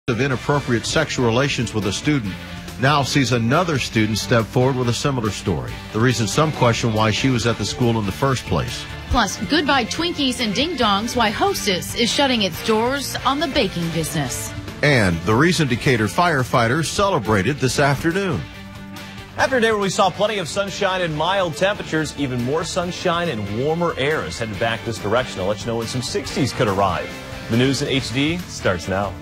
of inappropriate sexual relations with a student now sees another student step forward with a similar story. The reason some question why she was at the school in the first place. Plus, goodbye Twinkies and Ding Dongs, why Hostess is shutting its doors on the baking business. And the reason Decatur firefighters celebrated this afternoon. After a day where we saw plenty of sunshine and mild temperatures, even more sunshine and warmer air is headed back this direction. I'll let you know when some 60s could arrive. The news in HD starts now.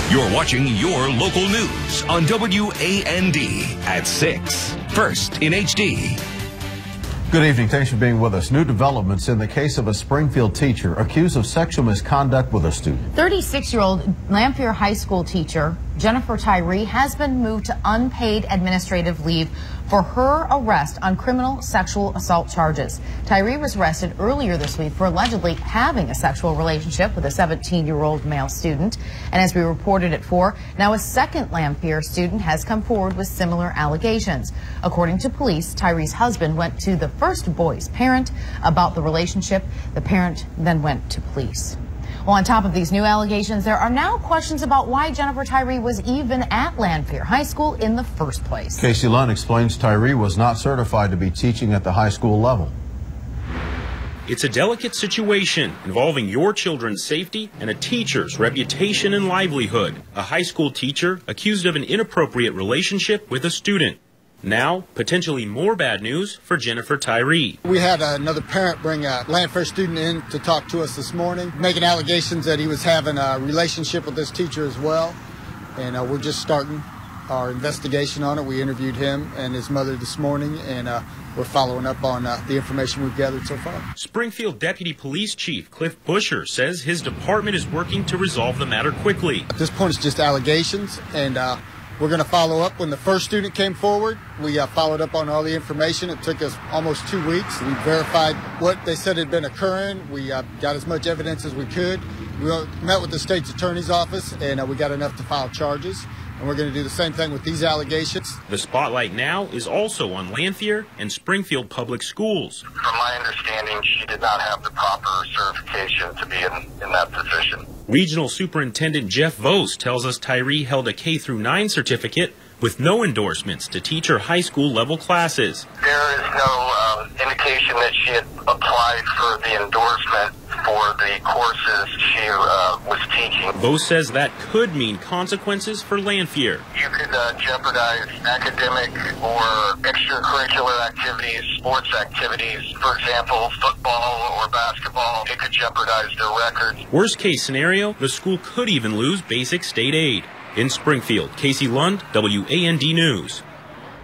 You're watching your local news on WAND at 6. First in HD. Good evening. Thanks for being with us. New developments in the case of a Springfield teacher accused of sexual misconduct with a student. 36-year-old Lanphier High School teacher Jennifer Tyree has been moved to unpaid administrative leave for her arrest on criminal sexual assault charges. Tyree was arrested earlier this week for allegedly having a sexual relationship with a 17-year-old male student. And as we reported at 4, now a second Lanphier student has come forward with similar allegations. According to police, Tyree's husband went to the first boy's parent about the relationship. The parent then went to police. Well, on top of these new allegations, there are now questions about why Jennifer Tyree was even at Lanphier High School in the first place. Casey Lund explains Tyree was not certified to be teaching at the high school level. It's a delicate situation involving your children's safety and a teacher's reputation and livelihood. A high school teacher accused of an inappropriate relationship with a student. Now, potentially more bad news for Jennifer Tyree. We had another parent bring a Lanphier student in to talk to us this morning, making allegations that he was having a relationship with this teacher as well. And we're just starting our investigation on it. We interviewed him and his mother this morning, and we're following up on the information we've gathered so far. Springfield Deputy Police Chief Cliff Busher says his department is working to resolve the matter quickly. At this point, it's just allegations, and we're going to follow up. When the first student came forward, we followed up on all the information. It took us almost 2 weeks. We verified what they said had been occurring. We got as much evidence as we could. We met with the state's attorney's office, and we got enough to file charges. And we're going to do the same thing with these allegations. The spotlight now is also on Lanphier and Springfield Public Schools. From my understanding, she did not have the proper certification to be in that position. Regional Superintendent Jeff Vose tells us Tyree held a K-9 certificate with no endorsements to teach her high school level classes. There is no indication that she had applied for the endorsement for the courses she was teaching. Vose says that could mean consequences for Lanphier. You could jeopardize academic or extracurricular activities, sports activities. For example, football or basketball. It could jeopardize their records. Worst case scenario, the school could even lose basic state aid. In Springfield, Casey Lund, WAND News.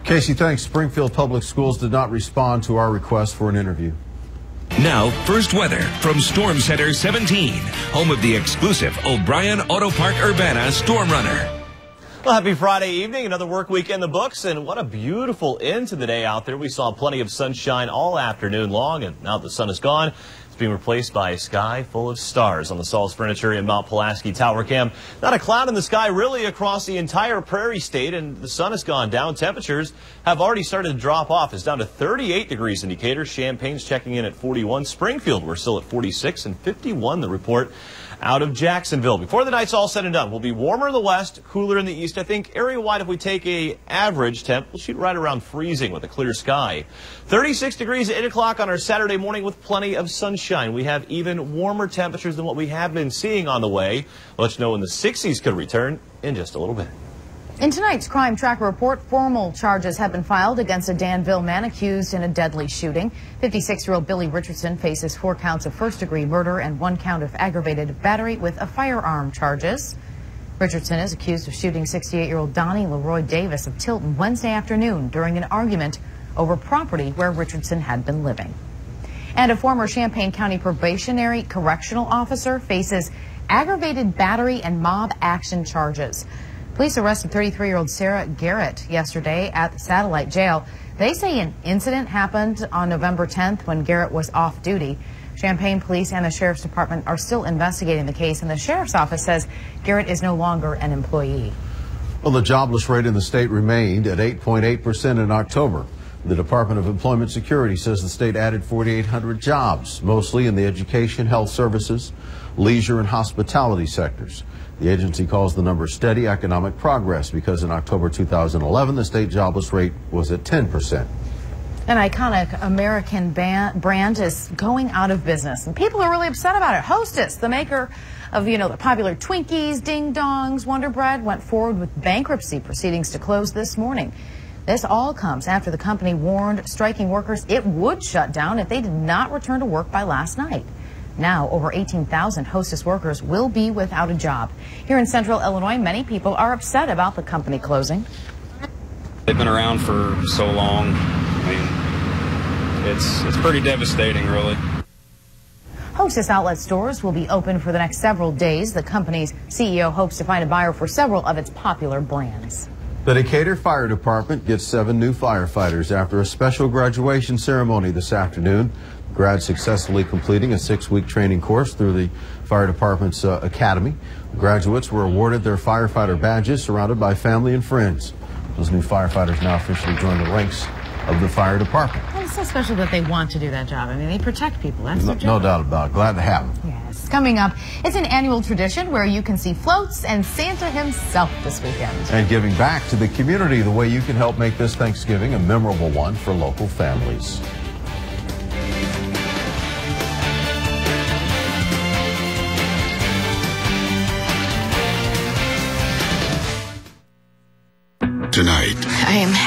Casey, thanks. Springfield Public Schools did not respond to our request for an interview. Now, first weather from Storm Center 17, home of the exclusive O'Brien Auto Park Urbana Storm Runner. Well, happy Friday evening. Another work week in the books, and what a beautiful end to the day out there. We saw plenty of sunshine all afternoon long, and now the sun is gone. Being replaced by a sky full of stars on the Saul's Furniture in Mount Pulaski Tower Cam. Not a cloud in the sky really across the entire Prairie State, and the sun has gone down. Temperatures have already started to drop off. It's down to 38 degrees in Decatur. Champaign's checking in at 41. Springfield, we're still at 46 and 51, the report out of Jacksonville. Before the night's all said and done, we'll be warmer in the west, cooler in the east. I think area-wide, if we take a average temp, we'll shoot right around freezing with a clear sky. 36 degrees at 8 o'clock on our Saturday morning with plenty of sunshine. We have even warmer temperatures than what we have been seeing on the way. We'll let you know when the 60s could return in just a little bit. In tonight's Crime Tracker report, formal charges have been filed against a Danville man accused in a deadly shooting. 56-year-old Billy Richardson faces 4 counts of first-degree murder and 1 count of aggravated battery with a firearm charges. Richardson is accused of shooting 68-year-old Donnie Leroy Davis of Tilton Wednesday afternoon during an argument over property where Richardson had been living. And a former Champaign County probationary correctional officer faces aggravated battery and mob action charges. Police arrested 33-year-old Sarah Garrett yesterday at the Satellite Jail. They say an incident happened on November 10th when Garrett was off duty. Champaign Police and the Sheriff's Department are still investigating the case, and the Sheriff's Office says Garrett is no longer an employee. Well, the jobless rate in the state remained at 8.8% in October. The Department of Employment Security says the state added 4,800 jobs, mostly in the education, health services, leisure, and hospitality sectors. The agency calls the number steady economic progress because in October 2011, the state jobless rate was at 10%. An iconic American brand is going out of business, and people are really upset about it. Hostess, the maker of, the popular Twinkies, Ding Dongs, Wonder Bread, went forward with bankruptcy proceedings to close this morning. This all comes after the company warned striking workers it would shut down if they did not return to work by last night. Now, over 18,000 Hostess workers will be without a job. Here in Central Illinois, many people are upset about the company closing. They've been around for so long. I mean, it's pretty devastating, really. Hostess outlet stores will be open for the next several days. The company's CEO hopes to find a buyer for several of its popular brands. The Decatur Fire Department gets 7 new firefighters after a special graduation ceremony this afternoon. Grads successfully completing a 6-week training course through the fire department's academy. Graduates were awarded their firefighter badges surrounded by family and friends. Those new firefighters now officially join the ranks of the fire department. Well, it's so special that they want to do that job. I mean, they protect people. That's their job. No doubt about it. Glad to have them. Yes. Coming up, it's an annual tradition where you can see floats and Santa himself this weekend. And giving back to the community the way you can help make this Thanksgiving a memorable one for local families. Tonight, I am happy.